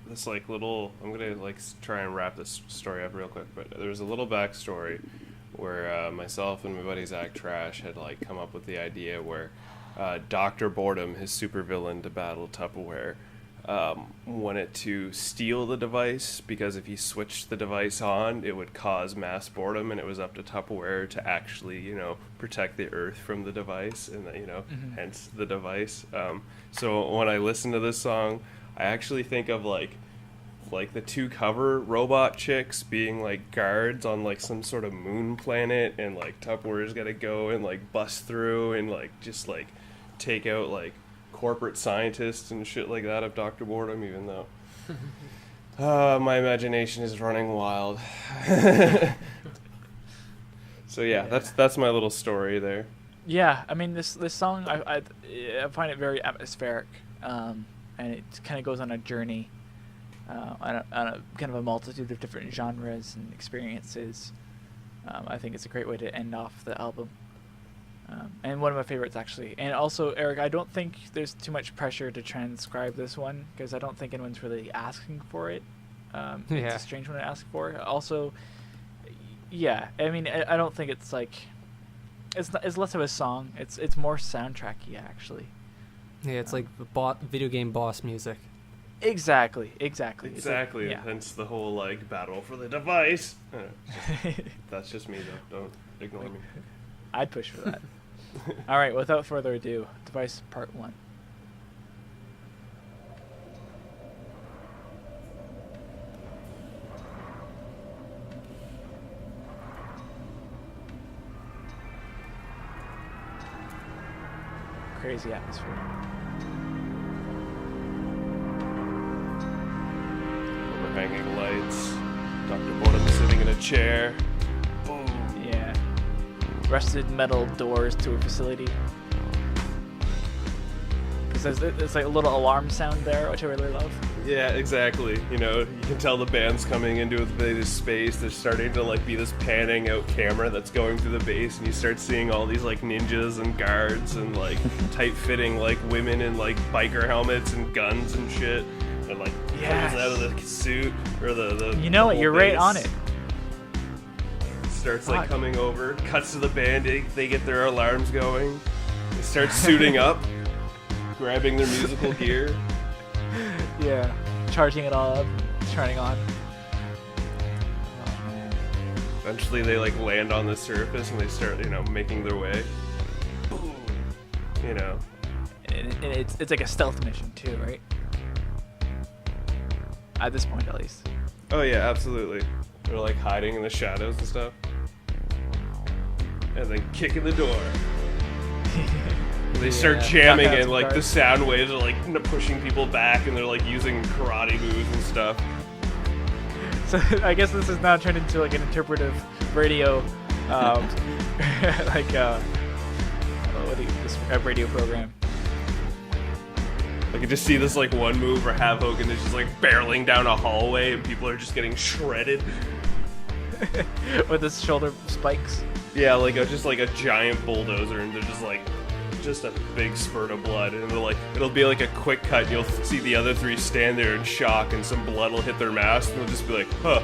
this like little... I'm gonna like try and wrap this story up real quick, but there's a little backstory where myself and my buddy Zach Trash had like come up with the idea where Dr. Boredom, his supervillain to battle Tupperware, wanted to steal the device, because if he switched the device on, it would cause mass boredom, and it was up to Tupperware to actually, protect the Earth from the device, and hence the device. So when I listen to this song, I actually think of like the two cover robot chicks being like guards on like some sort of moon planet, and like Tupperware's gotta go and like bust through and like just like take out like corporate scientists and shit like that of Dr. Boredom, even though my imagination is running wild. So yeah, that's my little story there. Yeah, I mean this song I find it very atmospheric, and it kind of goes on a journey, on a kind of a multitude of different genres and experiences. I think it's a great way to end off the album. And one of my favorites, actually. And also, Eric, I don't think there's too much pressure to transcribe this one, because I don't think anyone's really asking for it. It's a strange one to ask for. Also, yeah, I mean, I don't think it's like... It's less of a song. It's more soundtracky, actually. Yeah, it's like video game boss music. Exactly. Exactly. Yeah. Hence the whole like battle for the device. That's just me though. Don't ignore me. I'd push for that. All right, without further ado, Device Part 1. Crazy atmosphere. overhanging lights. Dr. Boredom sitting in a chair. Boom. Yeah. Rusted metal doors to a facility. Because there's like a little alarm sound there, which I really love. Yeah, exactly. You know, you can tell the band's coming into this space. There's starting to like be this panning out camera that's going through the base, and you start seeing all these like ninjas and guards and like tight-fitting like women in like biker helmets and guns and shit, and like Yes. comes out of the suit or the. You know the what? You're whole right base. on it. Starts like Fuck. coming over, cuts to the band. They get their alarms going. They start suiting up, grabbing their musical gear. Yeah. Charging it all up, turning on. Oh man. Eventually, they like land on the surface and they start, you know, making their way. Boom. You know. And it's like a stealth mission too, right? At this point, at least. Oh yeah, absolutely. They're like hiding in the shadows and stuff. And then kicking the door. They start jamming Knockouts and like the guards. sound waves are like pushing people back and they're like using karate moves and stuff. So I guess this is now turned into like an interpretive radio, like a radio program. I could just see this like one move where Hav Hogan is just like barreling down a hallway and people are just getting shredded. With his shoulder spikes. Yeah, like just like a giant bulldozer, and they're just like just a big spurt of blood, and they're like it'll be like a quick cut. And you'll see the other three stand there in shock, and some blood will hit their mask, and they'll just be like, "Huh,"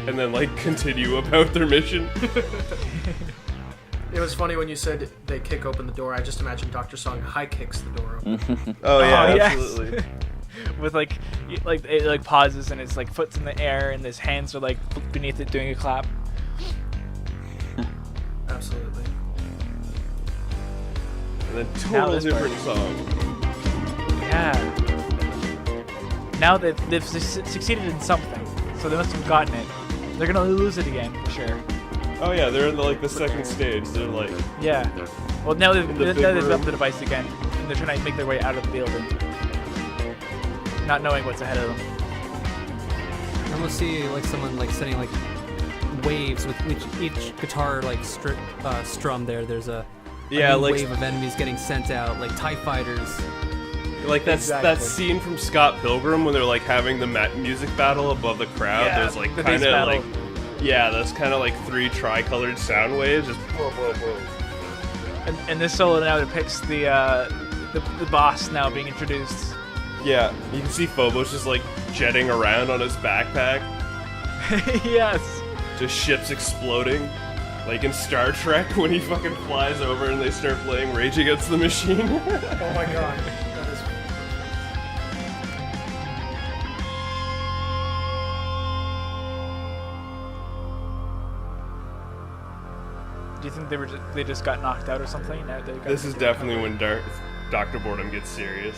and then like continue about their mission. It was funny when you said they kick open the door. I just imagined Dr. Song high kicks the door open. Oh yeah, yes. absolutely. With like it like pauses and it's like foot's in the air and his hands are like beneath it doing a clap. Absolutely. And then Now total this different part. song. Yeah. Now they've succeeded in something, so they must have gotten it. They're gonna lose it again for sure. Oh yeah, they're in the second stage. They're like, Yeah. Well, now they've In the big built room. the device again, and they're trying to make their way out of the building, not knowing what's ahead of them. I almost see like someone like sending like waves with each guitar like strum there. There's a yeah, new like wave of enemies getting sent out, like TIE fighters. that's that Exactly. scene from Scott Pilgrim when they're like having the music battle above the crowd. Yeah, There's like the bass kind of battle. like yeah, that's kind of like three tricolored sound waves. Just whoa, whoa, whoa. And this solo now depicts the boss now being introduced. Yeah, you can see Phobos just like jetting around on his backpack. Yes. Just ships exploding. Like in Star Trek when he fucking flies over and they start playing Rage Against the Machine. Oh my god. That is... Do you think they just got knocked out or something? Now they got This is definitely when Dr. Boredom gets serious.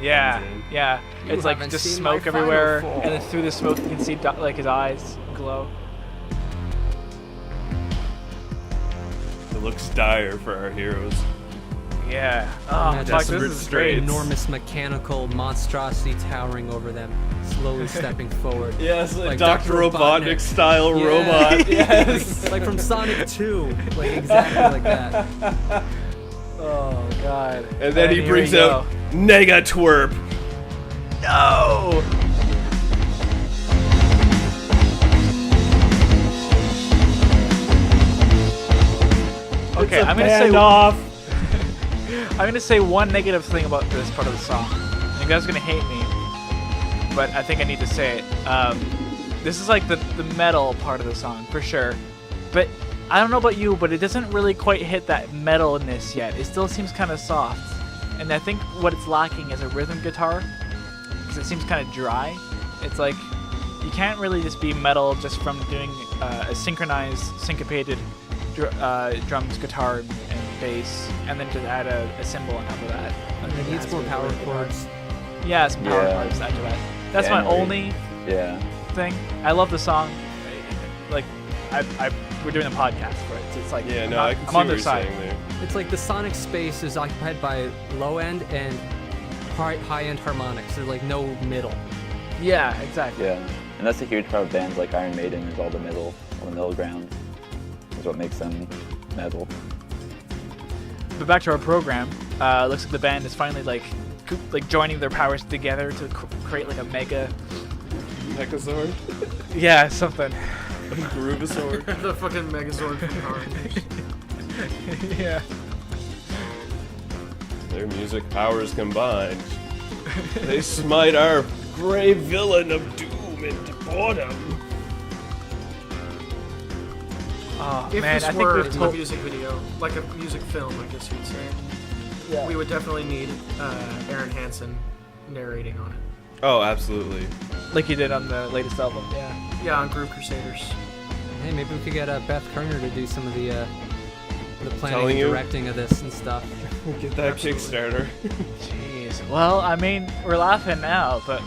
Yeah, comes in. yeah. You It's like haven't just seen smoke my final everywhere, form. and then through the smoke you can see like his eyes glow. It looks dire for our heroes. Yeah. Oh, Imagine fuck, some this is great. restraints. Enormous mechanical monstrosity towering over them, slowly stepping forward. Yes, Like Dr. Dr. Robotnik style Yeah. robot. Yes. like from Sonic 2, like exactly like that. Oh god. And then he here brings we out Nega Twrp. No. Okay, I'm gonna say off. I'm gonna say one negative thing about this part of the song. You guys are gonna hate me, but I think I need to say it. This is like the metal part of the song for sure, but I don't know about you, but it doesn't really quite hit that metalness yet. It still seems kind of soft, and I think what it's lacking is a rhythm guitar, because it seems kind of dry. It's like you can't really just be metal just from doing a synchronized, syncopated drums, guitar, and bass, and then just add a cymbal on top of that. And It then needs adds more a power rhythm guitar. chords. Yeah, some power Yeah. chords after that. That's Yeah, my I agree. only Yeah. thing. I love the song. Like, we're doing a podcast for it. So it's like Yeah, I'm no, not- I can I'm see on what their you're side. saying there. It's like the sonic space is occupied by low end and high end harmonics. There's like no middle. Yeah, exactly. Yeah, and that's a huge part of bands like Iron Maiden is all the middle ground. Is what makes them metal. But back to our program. Looks like the band is finally like joining their powers together to create like a mega. Megazord? Yeah, something. Groovosaur? The fucking Megazord from Power Rangers. Yeah. Their music powers combined. They smite our grave villain of doom into boredom. Oh If man, this I think were we've a told. music video, like a music film, I guess you'd say, Yeah. we would definitely need Aaron Hansen narrating on it. Oh, absolutely. Like you did on the latest album. Yeah. Yeah, on Groove Crusaders. Hey, maybe we could get Beth Kerner to do some of the planning Telling and you. directing of this and stuff. Get that Absolutely. Kickstarter. Jeez. Well, I mean, we're laughing now, but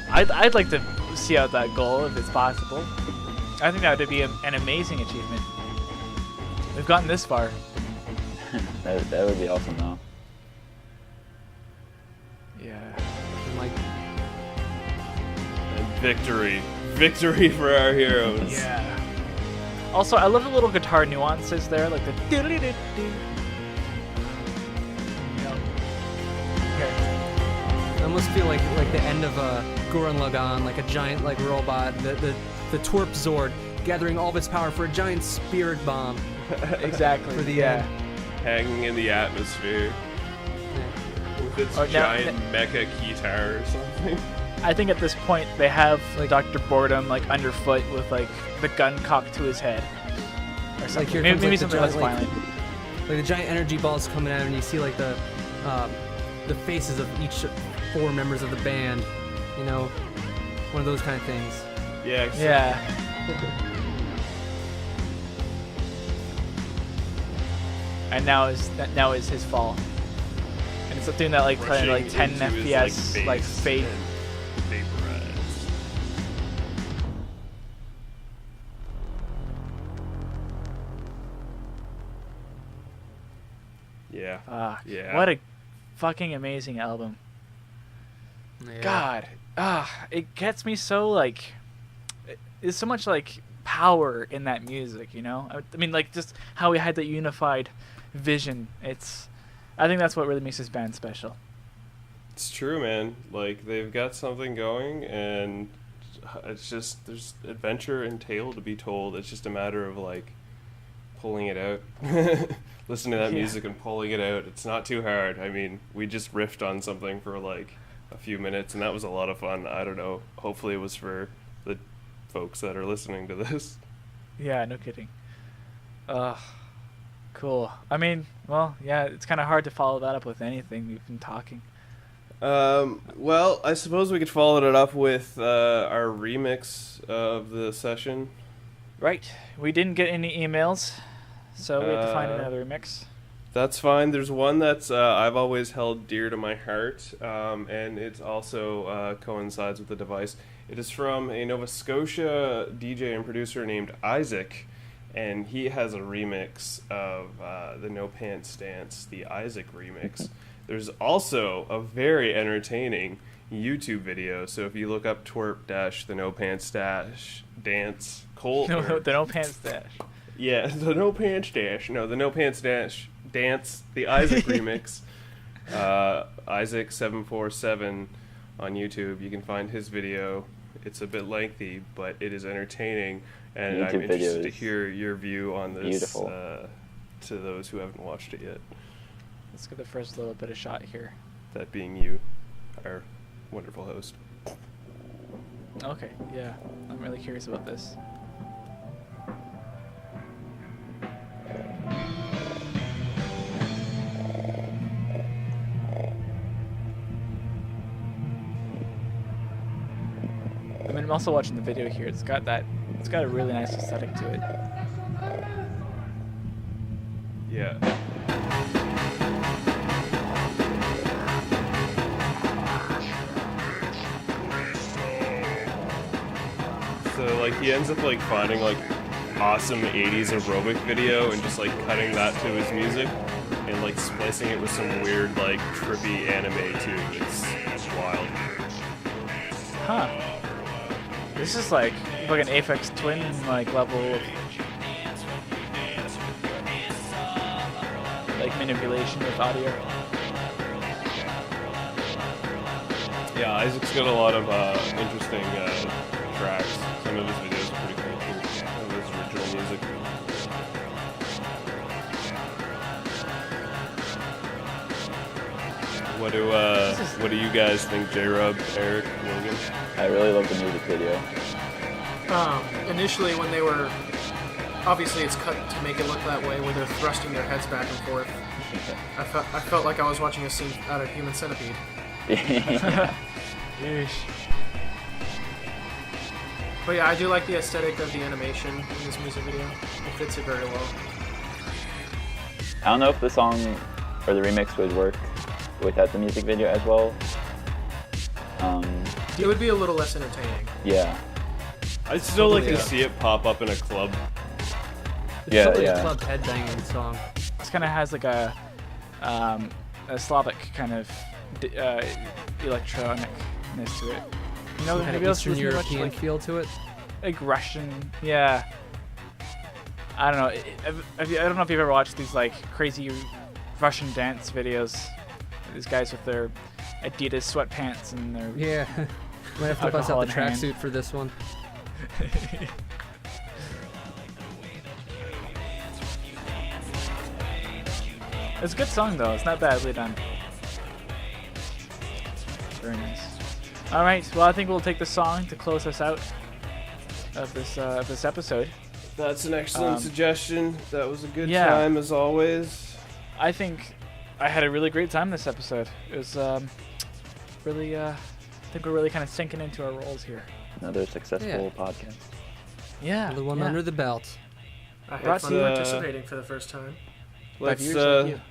I'd like to see out that goal if it's possible. I think that would be an amazing achievement. We've gotten this far. That would be awesome, though. Yeah. And like, And victory. Victory for our heroes. Yeah. Also, I love the little guitar nuances there, like the doodly-doo-doo. I almost feel like the end of Gurren Lagann, like a giant like robot, the Twrp Zord gathering all of its power for a giant spirit bomb. Exactly. For the yeah. Hanging in the atmosphere. Yeah. With its Oh, now- giant mecha guitar or something. I think at this point they have like Dr. Boredom like underfoot with like the gun cocked to his head. Or something. here Maybe, comes, maybe like, the something less giant, violent. Like the giant energy balls coming out, and you see like the faces of each 4 members of the band. You know, one of those kind of things. Yeah. Yeah. And now is his fall. And it's doing that like kind of like 10 FPS like fade. Vaporize. Yeah. Yeah. What a fucking amazing album. Yeah. God, it gets me so like, there's so much like power in that music, you know. I mean, like just how we had that unified vision. I think that's what really makes this band special. It's true, man. Like, they've got something going, and it's just, there's adventure and tale to be told. It's just a matter of, like, pulling it out. Listening to that Yeah. music and pulling it out. It's not too hard. I mean, we just riffed on something for, like, a few minutes, and that was a lot of fun. I don't know. Hopefully it was for the folks that are listening to this. Yeah, no kidding. Cool. I mean, well, yeah, it's kind of hard to follow that up with anything we've been talking. Well, I suppose we could follow it up with our remix of the session. Right. We didn't get any emails, so we had to find another remix. That's fine. There's one that's I've always held dear to my heart, and it also coincides with the device. It is from a Nova Scotia DJ and producer named Isaac, and he has a remix of the No Pants Dance, the Isaac remix. There's also a very entertaining YouTube video, so if you look up Twrp - the No Pants Dance The No Pants Dash. yeah, the No Pants Dash. No, the No Pants Dash Dance, the Isaac remix. Isaac747 on YouTube. You can find his video. It's a bit lengthy, but it is entertaining, and YouTube I'm interested video to is hear your view on this. beautiful. To those who haven't watched it yet, Let's get the first little bit of shot here. that being you, our wonderful host. Okay, yeah. I'm really curious about this. I mean, I'm also watching the video here. It's got a really nice aesthetic to it. Yeah. So like he ends up like finding like awesome 80s aerobic video and just like cutting that to his music and like splicing it with some weird like trippy anime too. It's wild. Huh. This is like an Aphex Twin like level of like manipulation with audio. Yeah, Isaac's got a lot of interesting tracks. Some of his videos are pretty cool too. Some of his original music. What do you guys think, J-Rub, Eric, Logan? I really love the music video. Initially, when they were, obviously it's cut to make it look that way, where they're thrusting their heads back and forth. I felt like I was watching a scene out of Human Centipede. Yeesh. But yeah, I do like the aesthetic of the animation in this music video. It fits it very well. I don't know if the song or the remix would work without the music video as well. It would be a little less entertaining. Yeah. I'd still like to see it pop up in a club. It's Yeah, totally yeah. a club headbanging song. This kind of has like a Slavic kind of electronicness to it. You know, Some kind have of you else Eastern listened to much, European like, feel to it. like Russian? Yeah. I don't know. I don't know if you've ever watched these like crazy Russian dance videos. These guys with their Adidas sweatpants and their Yeah. Might have to bust Alcohol out the in hand. tracksuit for this one. It's a good song though. It's not badly done. Very nice. All right. Well, I think we'll take the song to close us out of this episode. That's an excellent Um, suggestion. That was a good yeah. time as always. I think I had a really great time this episode. It was really. I think we're really kind of sinking into our roles here. Another successful Yeah. podcast. Yeah. The one yeah. under the belt. I had Brought fun to you- participating for the first time. By Let's viewers like you.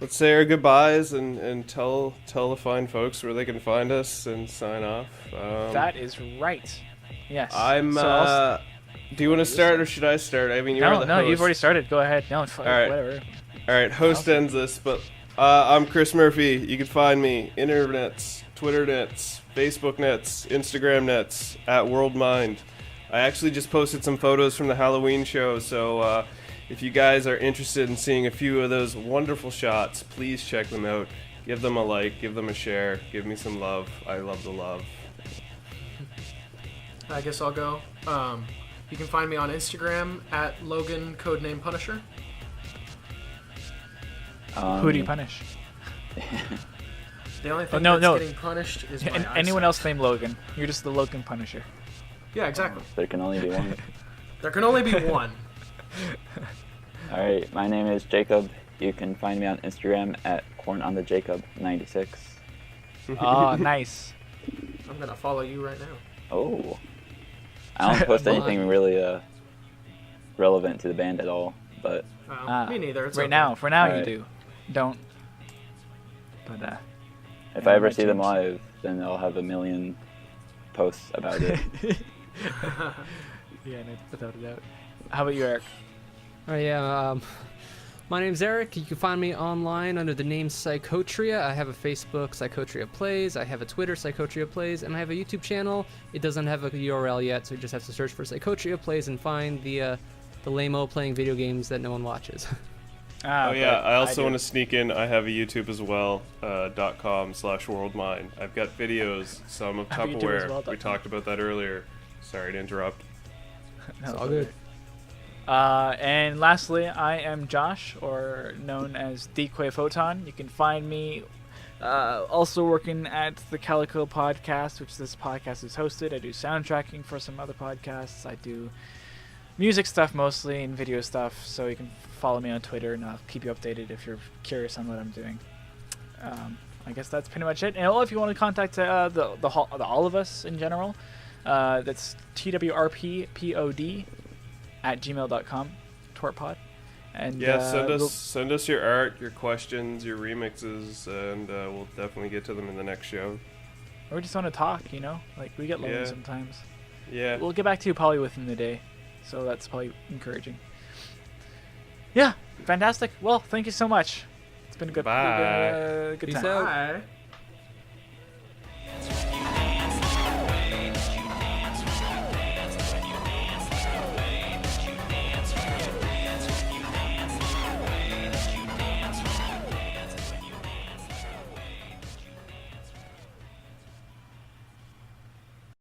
let's say our goodbyes and tell the fine folks where they can find us and sign off. That is right. Yes. I'm. So I'll Do you want to start or should I start? I mean, you're no, the no, host. you've already started. Go ahead. No, it's fine. All right. Whatever. All right, host ends this, but I'm Chris Murphy. You can find me internets, Twitter nets, Facebook nets, Instagram nets at WorldMind. I actually just posted some photos from the Halloween show, so if you guys are interested in seeing a few of those wonderful shots, please check them out. Give them a like, give them a share, give me some love. I love the love. I guess I'll go. You can find me on Instagram at Logan Codename Punisher. Who do you punish? The only thing no, that's no. getting punished is my Anyone eyesight. else named Logan? You're just the Logan Punisher. Yeah, exactly. There can only be one. There can only be one. All right, my name is Jacob. You can find me on Instagram at cornonthejacob96. Oh, nice. I'm gonna follow you right now. Oh. I don't post anything really relevant to the band at all, but Me neither. It's right okay. now, for now, you Alright. do. Don't. But if Yeah, I ever might see them change. live, then I'll have a million posts about it. yeah, no, without a doubt. How about you, Eric? Oh yeah, my name's Eric. You can find me online under the name Psychotria. I have a Facebook, Psychotria Plays. I have a Twitter, Psychotria Plays, and I have a YouTube channel. It doesn't have a URL yet, so you just have to search for Psychotria Plays and find the lame-o playing video games that no one watches. Oh yeah, I also want to. to sneak in. I have a YouTube as well, .com/worldmind. I've got videos, some of I have a YouTube as Tupperware. well, We .com. talked about that earlier. Sorry to interrupt. It's all good. And lastly, I am Josh, or known as Decoy Photon. You can find me also working at the Calico Podcast, which this podcast is hosted. I do soundtracking for some other podcasts. I do music stuff mostly and video stuff, so you can follow me on Twitter and I'll keep you updated if you're curious on what I'm doing. I guess that's pretty much it. And if you want to contact the all of us in general, that's twrppod@gmail.com, Twrppod. And Yeah, we'll- send us your art, your questions, your remixes, and we'll definitely get to them in the next show. or we just want to talk, you know, like we get lonely Yeah. sometimes. Yeah. We'll get back to you probably within the day, so that's probably encouraging. Yeah, fantastic. Well, thank you so much. It's been a good, Bye. good Peace time. out. Bye.